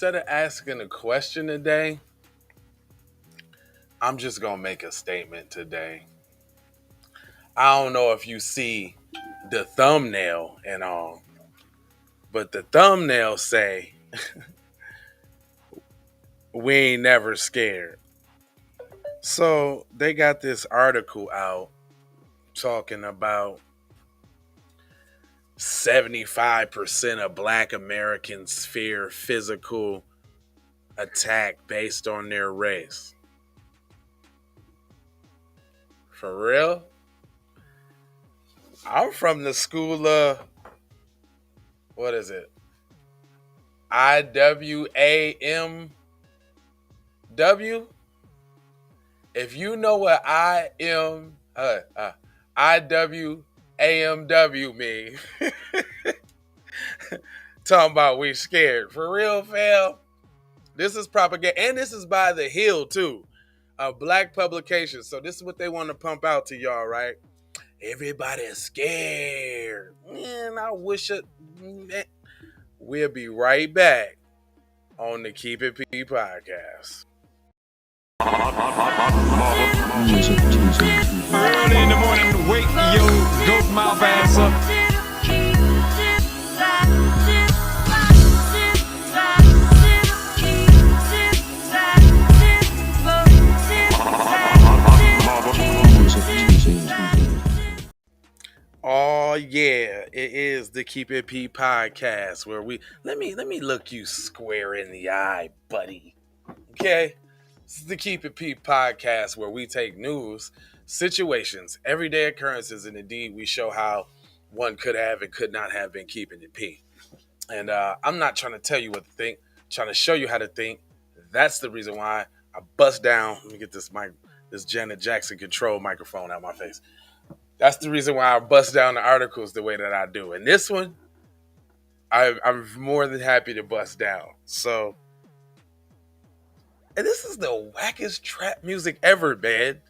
Instead of asking a question today, I'm just gonna make a statement today. I don't know if you see the thumbnail and all, but the thumbnail say we ain't never scared. So they got this article out talking about 75% of black Americans fear physical attack based on their race. For real? I'm from the school of, what is it? IWAMW? If you know what IWAMW mean, talking about we scared. For real, fam? This is propaganda. And this is by The Hill, too. A black publication. So this is what they want to pump out to y'all, right? Everybody's scared. Man, I wish it. Man. We'll be right back on the Keep It P podcast. Early in the morning, wake your goat mouth ass up. Oh yeah, it is the Keep It P podcast where we let me look you square in the eye, buddy. Okay? This is the Keep It P podcast where we take news, situations, everyday occurrences, and indeed we show how one could have and could not have been keeping it P. And I'm not trying to tell you what to think, I'm trying to show you how to think. That's the reason why I bust down. Let me get this Janet Jackson control microphone out of my face. That's the reason why I bust down the articles the way that I do. And this one, I'm more than happy to bust down. So, and this is the wackest trap music ever, man.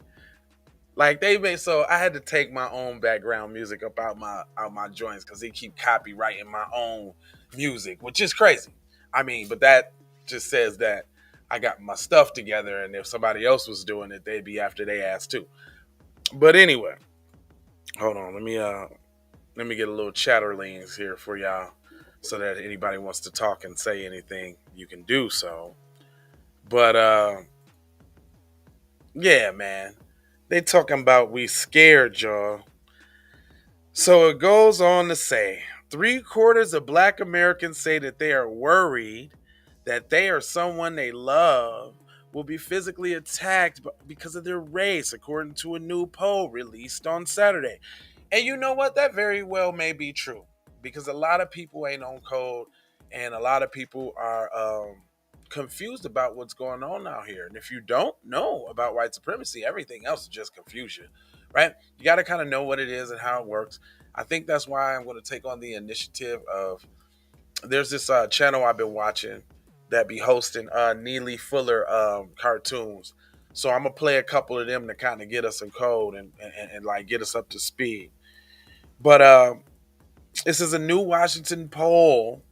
Like so I had to take my own background music up out my joints because they keep copywriting my own music, which is crazy. I mean, but that just says that I got my stuff together, and if somebody else was doing it, they'd be after they ass too. But anyway, hold on, let me get a little chatterlings here for y'all, so that anybody wants to talk and say anything, you can do so. But yeah, man. They talking about we scared, y'all. So it goes on to say 3/4 of black Americans say that they are worried that they or someone they love will be physically attacked because of their race, according to a new poll released on Saturday. And you know what? That very well may be true, because a lot of people ain't on code, and a lot of people are confused about what's going on out here. And if you don't know about white supremacy, everything else is just confusion, right? You got to kind of know what it is and how it works. I think that's why I'm going to take on the initiative of, there's this channel I've been watching that be hosting Neely Fuller cartoons. So I'm going to play a couple of them to kind of get us in code and like get us up to speed. But this is a new Washington poll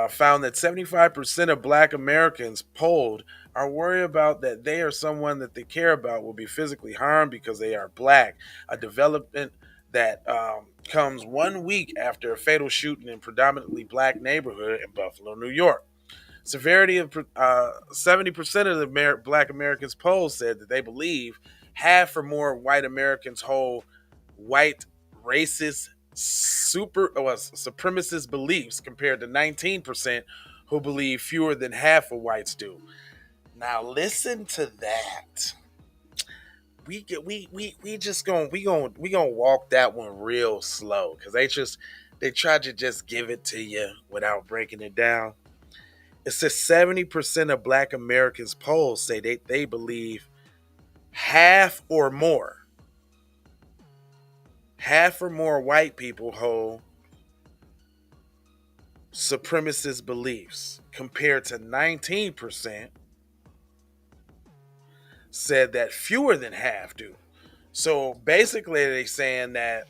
found that 75% of black Americans polled are worried about that they or someone that they care about will be physically harmed because they are black, a development that comes 1 week after a fatal shooting in predominantly black neighborhood in Buffalo, New York. Severity of 70% of the black Americans polled said that they believe half or more white Americans hold white racist supremacist beliefs, compared to 19% who believe fewer than half of whites do. Now listen to that. We gonna walk that one real slow, because they tried to just give it to you without breaking it down. It says 70% of black Americans polled say they believe half or more white people hold supremacist beliefs, compared to 19% said that fewer than half do. So basically they're saying that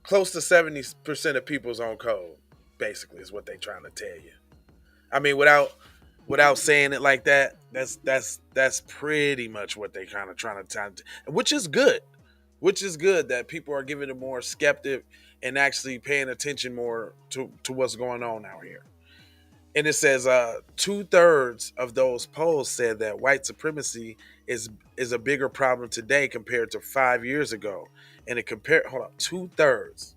close to 70% of people's own code, basically, is what they're trying to tell you. I mean, without saying it like that, that's pretty much what they kind of trying to tell, which is good. Which is good that people are giving it more skeptic and actually paying attention more to what's going on out here. And it says 2/3 of those polls said that white supremacy is a bigger problem today compared to 5 years ago. And it compared, hold on, 2/3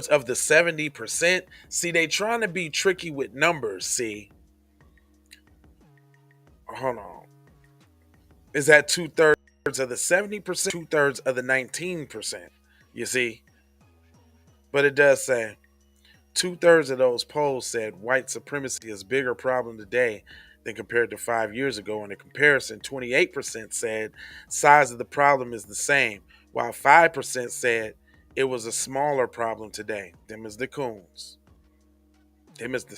of the 70%. See, they trying to be tricky with numbers. See, hold on, is that 2/3 of the 70%, 2/3 of the 19%? You see, but it does say 2/3 of those polls said white supremacy is a bigger problem today than compared to 5 years ago. In a comparison, 28% said size of the problem is the same, while 5% said it was a smaller problem today. Them is the coons. Them is the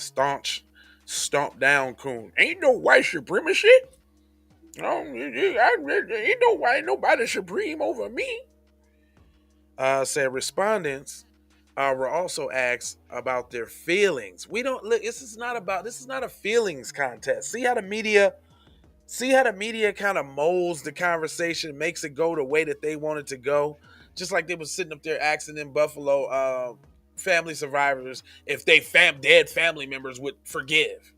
stomp down coon. Ain't no white supremacy. No, ain't no white nobody supreme over me. Said respondents were also asked about their feelings. We don't look. This is not a feelings contest. See how the media kind of molds the conversation, makes it go the way that they want it to go. Just like they was sitting up there asking in Buffalo family survivors if they dead family members would forgive.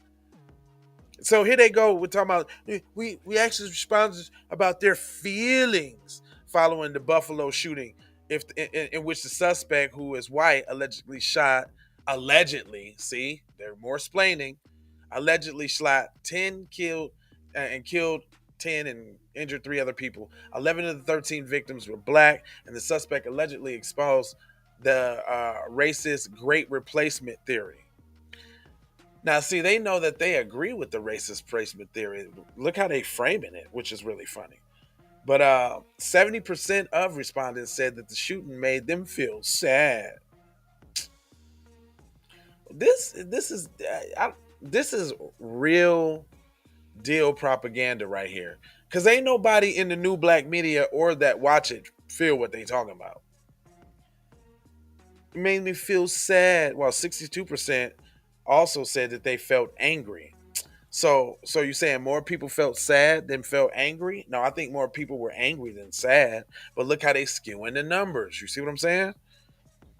So here they go. We're talking about we actually responded about their feelings following the Buffalo shooting, in which the suspect, who is white, allegedly, they're more explaining, allegedly shot 10, killed 10 and injured 3 other people. 11 of the 13 victims were black, and the suspect allegedly exposed the racist great replacement theory. Now, see, they know that they agree with the racist placement theory. Look how they framing it, which is really funny. But 70% of respondents said that the shooting made them feel sad. This is real deal propaganda right here, because ain't nobody in the new black media or that watch it feel what they talking about. It made me feel sad. While 62% also said that they felt angry. So you saying more people felt sad than felt angry? No, I think more people were angry than sad. But look how they skewing the numbers. You see what I'm saying?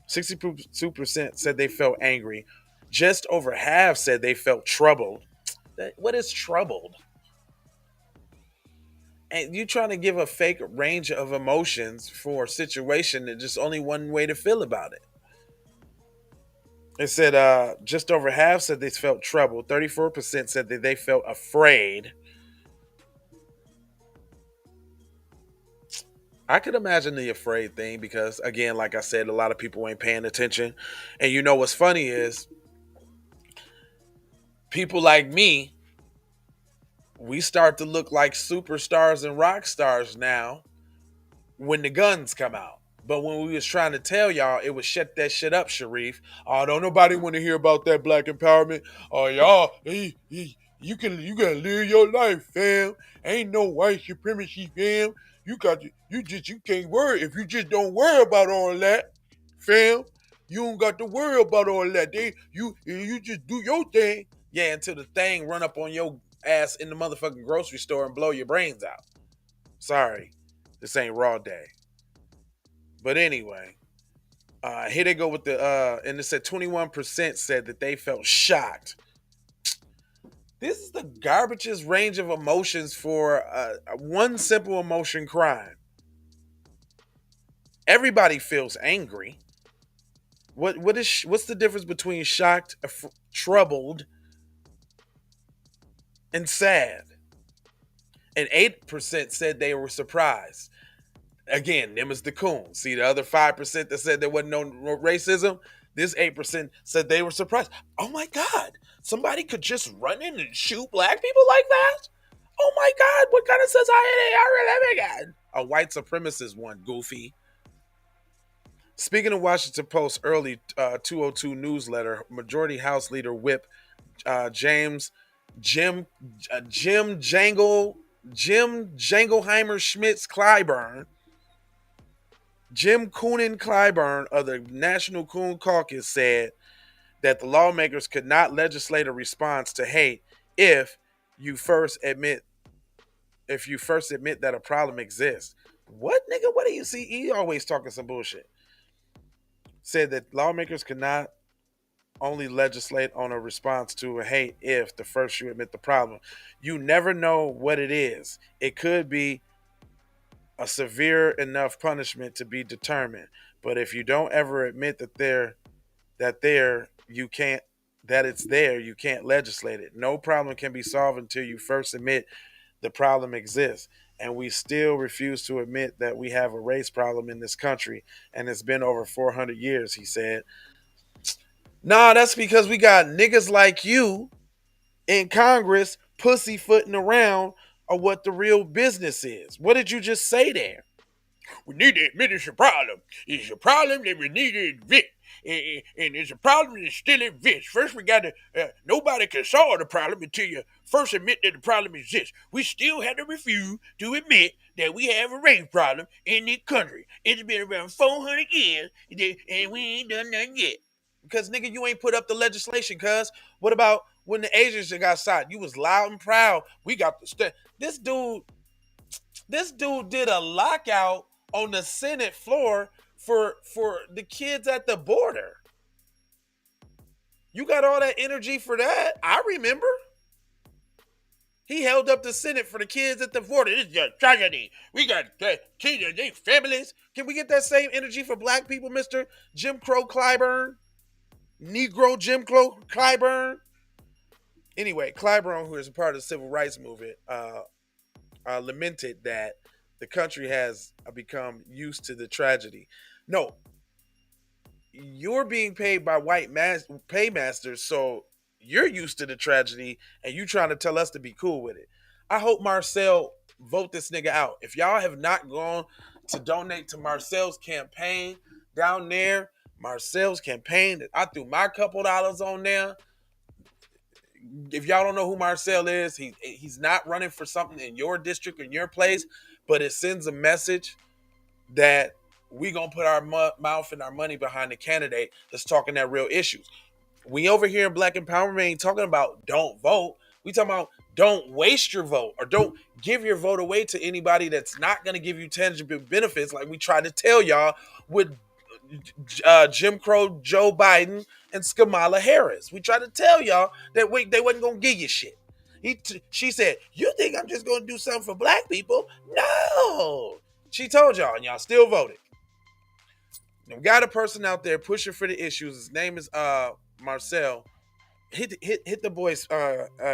62% said they felt angry. Just over half said they felt troubled. What is troubled? And you trying to give a fake range of emotions for a situation that just only one way to feel about it. It said just over half said they felt troubled. 34% said that they felt afraid. I could imagine the afraid thing because, again, like I said, a lot of people ain't paying attention. And you know what's funny is people like me, we start to look like superstars and rock stars now when the guns come out. But when we was trying to tell y'all, it was shut that shit up, Sharif. Oh, don't nobody want to hear about that black empowerment. Oh, y'all, you gotta live your life, fam. Ain't no white supremacy, fam. You can't worry if you just don't worry about all that, fam. You don't got to worry about all that. You just do your thing. Yeah, until the thing run up on your ass in the motherfucking grocery store and blow your brains out. Sorry, this ain't raw day. But anyway, here they go with the and it said 21% said that they felt shocked. This is the garbage's range of emotions for one simple emotion, crime. Everybody feels angry. What's the difference between shocked, troubled, and sad? And 8% said they were surprised. Again, them is the coons. See the other 5% that said there wasn't no racism. This 8% said they were surprised. Oh my God, somebody could just run in and shoot black people like that? Oh my God, what kind of society are we living in? A white supremacist one, goofy. Speaking of Washington Post early 202 newsletter, Majority House Leader Whip James Jim Jim Jangle Jim Jangleheimer Schmitz Clyburn Jim Coonan Clyburn of the National Coon Caucus said that the lawmakers could not legislate a response to hate if you first admit that a problem exists. What nigga? What do you see? He always talking some bullshit. Said that lawmakers could not only legislate on a response to a hate if the first you admit the problem. You never know what it is. It could be a severe enough punishment to be determined. But if you don't ever admit that you can't that it's there, you can't legislate it. No problem can be solved until you first admit the problem exists. And we still refuse to admit that we have a race problem in this country, and it's been over 400 years, he said. Nah, that's because we got niggas like you in Congress pussyfooting around of what the real business is. What did you just say there? We need to admit it's a problem. It's a problem that we need to admit. And it's a problem that still exists. First, we got to, nobody can solve the problem until you first admit that the problem exists. We still have to refuse to admit that we have a race problem in this country. It's been around 400 years, and we ain't done nothing yet. Because, nigga, you ain't put up the legislation, cuz. What about when the Asians got shot? You was loud and proud. We got the this dude did a lockout on the Senate floor for the kids at the border. You got all that energy for that? I remember. He held up the Senate for the kids at the border. This is a tragedy. We got kids and their families. Can we get that same energy for black people, Mr. Jim Crow Clyburn? Negro Jim Crow Clyburn? Anyway, Clyburn, who is a part of the civil rights movement, lamented that the country has become used to the tragedy. No, you're being paid by white paymasters, so you're used to the tragedy, and you trying to tell us to be cool with it. I hope Marcel vote this nigga out. If y'all have not gone to donate to Marcel's campaign down there, Marcel's campaign, I threw my couple dollars on there. If y'all don't know who Marcel is, he's not running for something in your district or in your place, but it sends a message that we gonna put our mouth and our money behind the candidate that's talking that real issues. We over here in Black Empowerment ain't talking about don't vote. We talking about don't waste your vote or don't give your vote away to anybody that's not gonna give you tangible benefits, like we tried to tell y'all with Jim Crow Joe Biden and Kamala Harris. We tried to tell y'all that they wasn't gonna give you shit. She said, "You think I'm just gonna do something for black people?" No, she told y'all, and y'all still voted. We got a person out there pushing for the issues. His name is Marcel. Hit the boy's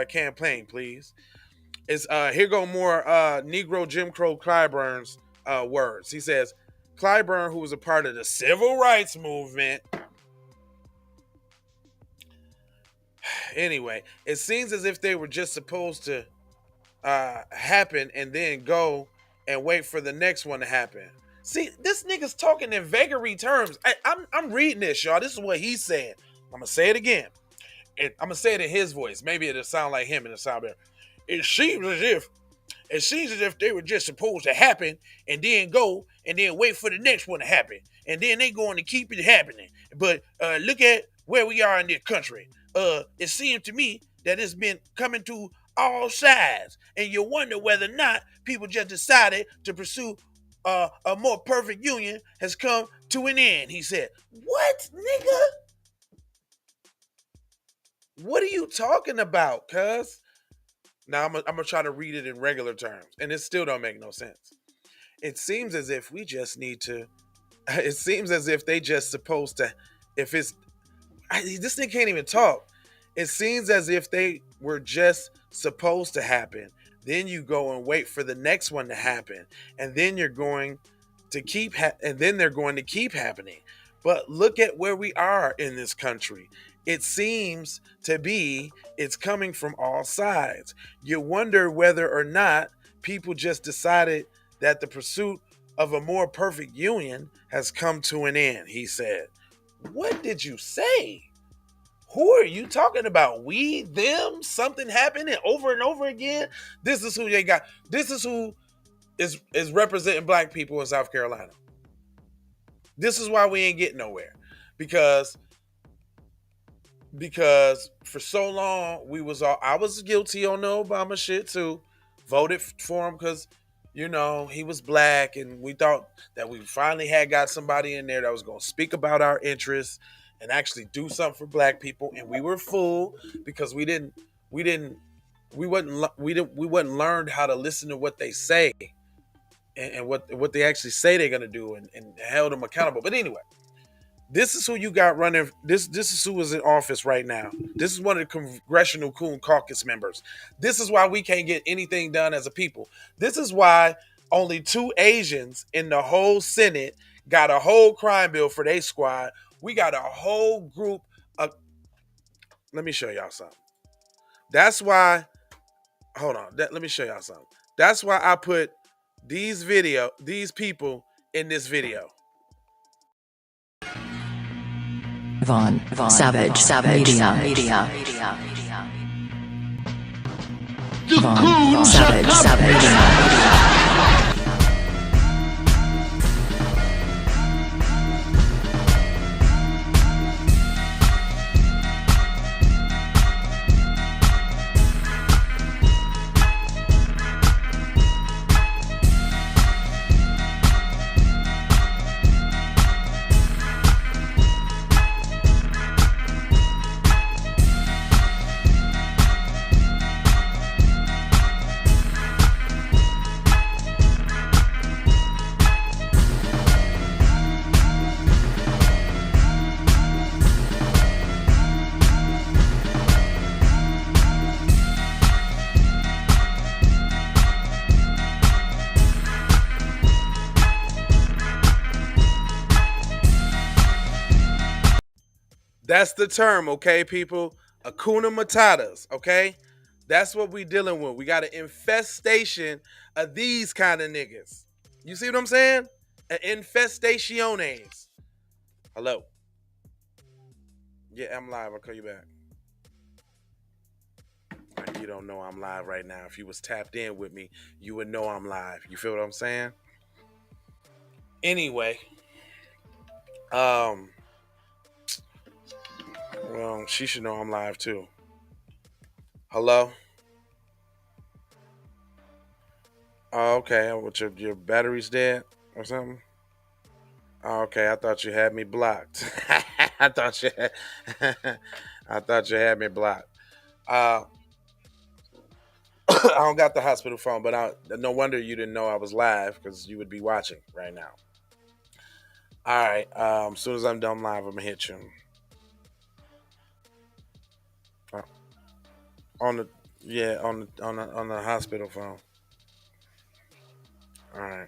campaign, please. It's here go more Negro Jim Crow Clyburn's words. He says, Clyburn, who was a part of the civil rights movement. Anyway, it seems as if they were just supposed to happen and then go and wait for the next one to happen. See, this nigga's talking in vagary terms. I'm reading this, y'all. This is what he's saying. I'm gonna say it again. I'm gonna say it in his voice. Maybe it'll sound like him and it'll sound better. It seems as if they were just supposed to happen and then go and then wait for the next one to happen. And then they going to keep it happening. But look at where we are in this country. It seems to me that it's been coming to all sides. And you wonder whether or not people just decided to pursue a more perfect union has come to an end, he said. What, nigga? What are you talking about, cuz? Now I'm gonna try to read it in regular terms, and it still don't make no sense. It seems as if we just need to. It seems as if they just supposed to. If it's this thing can't even talk. It seems as if they were just supposed to happen. Then you go and wait for the next one to happen, and then you're going to keep and then they're going to keep happening. But look at where we are in this country. It seems to be it's coming from all sides. You wonder whether or not people just decided that the pursuit of a more perfect union has come to an end, he said. What did you say? Who are you talking about? We, them, something happening over and over again? This is who they got. This is who is representing black people in South Carolina. This is why we ain't getting nowhere. Because because for so long we was all I was guilty on the Obama shit too. Voted for him because he was black, and we thought that we finally had got somebody in there that was going to speak about our interests and actually do something for black people, and we were fooled because we didn't we wasn't learned how to listen to what they say, and what they actually say they're going to do, and held them accountable. But anyway, this is who you got running. This is who is in office right now. This is one of the Congressional Coon Caucus members. This is why we can't get anything done as a people. This is why only two Asians in the whole Senate got a whole crime bill for their squad. We got a whole group of. Let me show y'all something. That's why. Hold on. Let me show y'all something. That's why I put these people in this video. Vaughn Savage Media. Vaughn Savage Media. That's the term, okay, people? Akuna Matatas, okay? That's what we dealing with. We got an infestation of these kind of niggas. You see what I'm saying? An infestationes. Hello. Yeah, I'm live. I'll call you back. You don't know I'm live right now. If you was tapped in with me, you would know I'm live. You feel what I'm saying? Anyway, well, she should know I'm live too. Hello? Oh, okay. What, your battery's dead or something? Oh, okay, I thought you had me blocked. I thought you had, I thought you had me blocked. Uh, I don't got the hospital phone, but no wonder you didn't know I was live because you would be watching right now. All right. As soon as I'm done live, I'm gonna hit you. On the on the hospital phone. All right.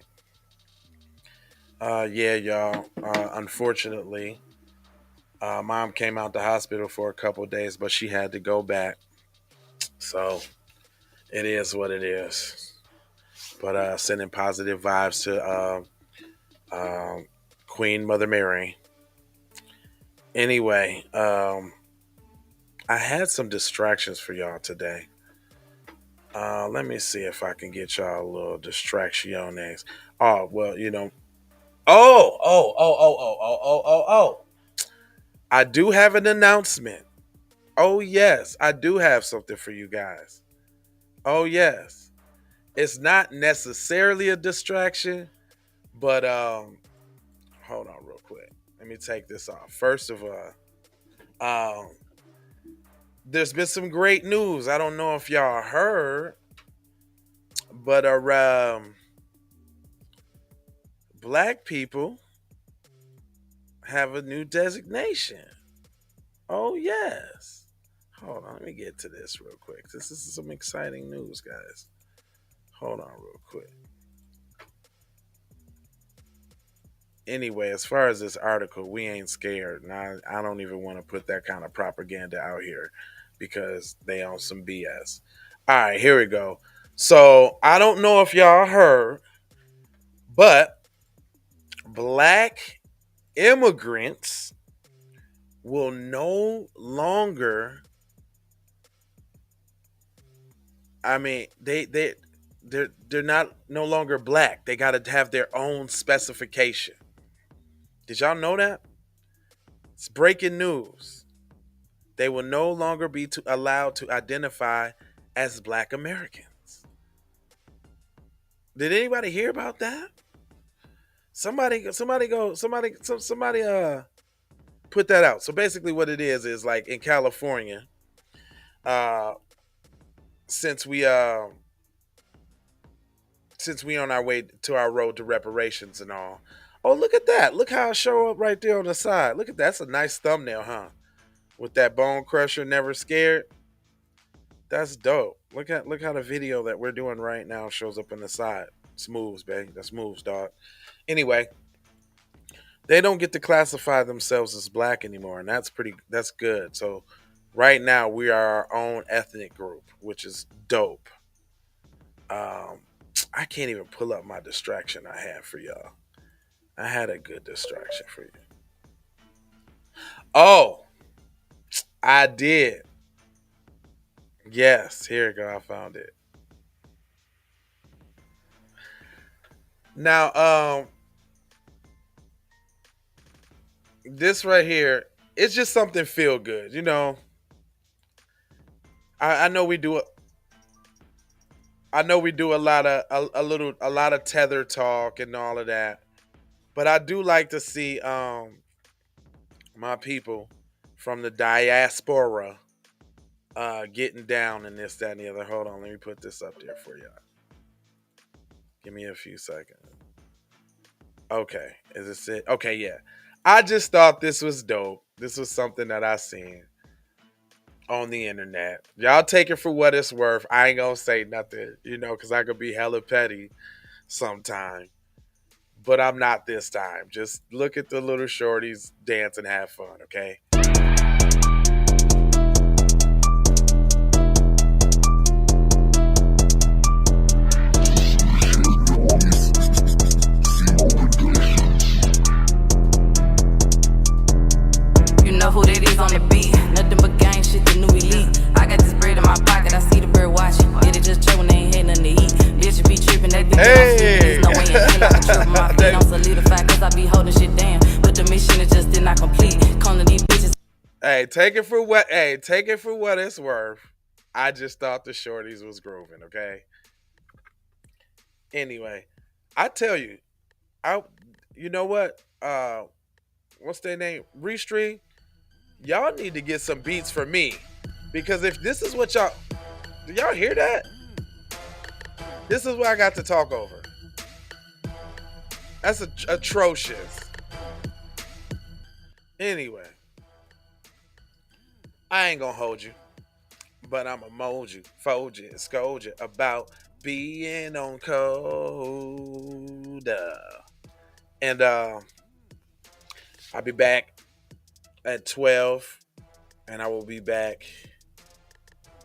Yeah, y'all. Unfortunately, mom came out the hospital for a couple of days, but she had to go back. So it is what it is. But sending positive vibes to Queen Mother Mary. Anyway, I had some distractions for y'all today. Let me see if I can get y'all a little distracciones. Oh, well, Oh. I do have an announcement. Oh, yes. I do have something for you guys. Oh, yes. It's not necessarily a distraction, but hold on real quick. Let me take this off. First of all, um, there's been some great news. I don't know if y'all heard, but black people have a new designation. Oh, yes. Hold on, let me get to this real quick. This is some exciting news, guys. Hold on real quick. Anyway, as far as this article, we ain't scared. And I don't even want to put that kind of propaganda out here because they on some BS. All right, here we go. So I don't know if y'all heard, but black immigrants will no longer. I mean, they're not no longer black. They got to have their own specification. Did y'all know that? It's breaking news. They will no longer be allowed to identify as Black Americans. Did anybody hear about that? Somebody put that out. So basically what it is like in California, uh since we on our way to our road to reparations and all. Oh, look at that. Look how it show up right there on the side. Look at that. That's a nice thumbnail, huh? With that Bone Crusher Never Scared. That's dope. Look how the video that we're doing right now shows up on the side. Smooths, babe. That's moves, dog. Anyway, they don't get to classify themselves as Black anymore, and that's good. So right now we are our own ethnic group, which is dope. I can't even pull up my distraction I had for y'all. I had a good distraction for you. Oh, I did. Yes, here we go. I found it. Now, this right here, it's just something feel good. You know, I know we do. I know we do a lot of tether talk and all of that, but I do like to see my people from the diaspora getting down in this, that, and the other. Hold on, let me put this up there for y'all. Give me a few seconds. Okay, is this it? Okay, yeah. I just thought this was dope. This was something that I seen on the internet. Y'all take it for what it's worth. I ain't gonna say nothing, you know, because I could be hella petty sometime. But I'm not this time. Just look at the little shorties dance and have fun, okay? You know who that is on the beat. Nothing but gang shit, the new elite. I got this bread in my pocket, I see the bird watching. Get it just chillin', they ain't had nothing to eat. Bitch, be trippin', that bitch Hey! there's no way in hell I can trip my feet. I'm solidified cause I be holding shit down. But the mission is just did not complete. Calling these bitches. Hey, take it for what it's worth. I just thought the shorties was grooving, okay? Anyway, I tell you, you know what? What's their name? Restream. Y'all need to get some beats for me. Because if this is what do y'all hear that? This is what I got to talk over. That's atrocious. Anyway, I ain't gonna hold you, but I'ma mold you, fold you, and scold you about being on code. And I'll be back at 12, and I will be back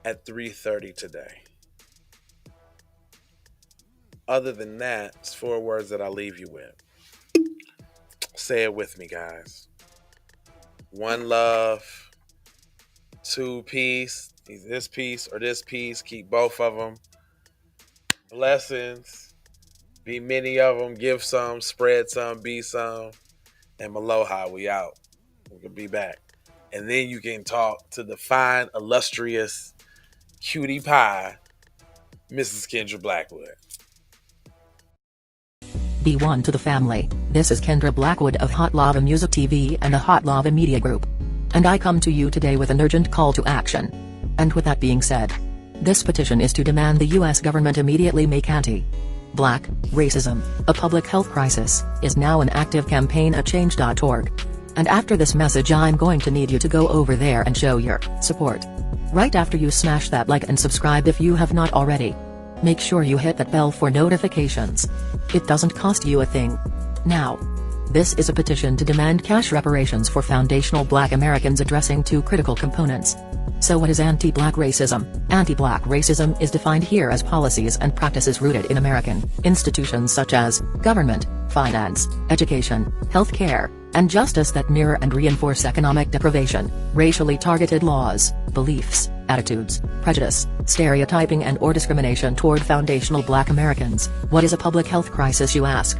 at 3:30 today. Other than that, it's 4 words that I'll leave you with. Say it with me, guys. 1 love, 2 peace. Either this piece or this piece. Keep both of them. Blessings. Be many of them. Give some. Spread some. Be some. And Maloha, we out. We can be back. And then you can talk to the fine, illustrious cutie pie, Mrs. Kendra Blackwood. Be one to the family. This is Kendra Blackwood of Hot Lava Music TV and the Hot Lava Media Group. And I come to you today with an urgent call to action. And with that being said, this petition is to demand the US government immediately make anti-Black racism a public health crisis is now an active campaign at change.org. And after this message I'm going to need you to go over there and show your support. Right after you smash that like and subscribe if you have not already. Make sure you hit that bell for notifications. It doesn't cost you a thing. Now, this is a petition to demand cash reparations for foundational Black Americans addressing 2 critical components. So what is anti-Black racism? Anti-Black racism is defined here as policies and practices rooted in American institutions such as government, finance, education, healthcare, and justice that mirror and reinforce economic deprivation, racially targeted laws, beliefs, attitudes, prejudice, stereotyping and/or discrimination toward foundational Black Americans. What is a public health crisis, you ask?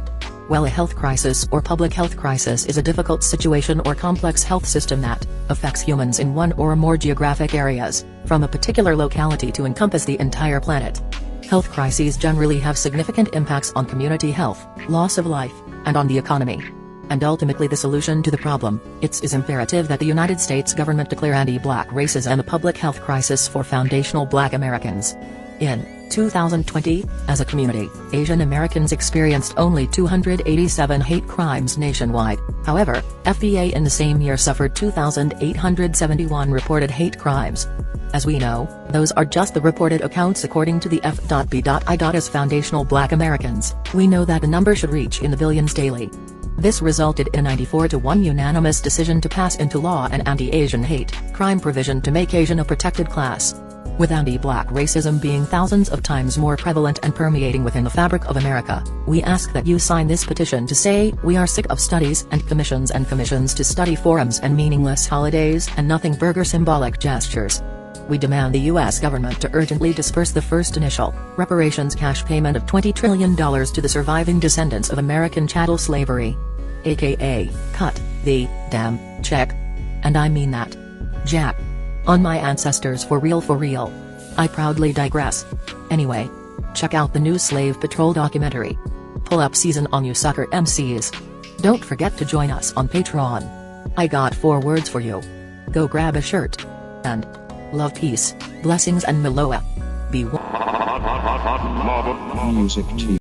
Well, a health crisis or public health crisis is a difficult situation or complex health system that affects humans in one or more geographic areas, from a particular locality to encompass the entire planet. Health crises generally have significant impacts on community health, loss of life, and on the economy. And ultimately the solution to the problem, it is imperative that the United States government declare anti-black racism a public health crisis for foundational Black Americans. In 2020, as a community, Asian Americans experienced only 287 hate crimes nationwide. However, FBA in the same year suffered 2,871 reported hate crimes. As we know, those are just the reported accounts according to the FBI. As foundational Black Americans, we know that the number should reach in the billions daily. This resulted in a 94-1 unanimous decision to pass into law an anti-Asian hate crime provision to make Asian a protected class. With anti-black racism being thousands of times more prevalent and permeating within the fabric of America, we ask that you sign this petition to say we are sick of studies and commissions to study forums and meaningless holidays and nothing burger symbolic gestures. We demand the U.S. government to urgently disperse the first initial reparations cash payment of $20 trillion to the surviving descendants of American chattel slavery. AKA, cut the damn check. And I mean that. Jack. On my ancestors for real for real. I proudly digress. Anyway. Check out the new Slave Patrol documentary. Pull up season on you sucker MCs. Don't forget to join us on Patreon. I got 4 words for you. Go grab a shirt. And love, peace, blessings and Meloa. Be one. Music TV.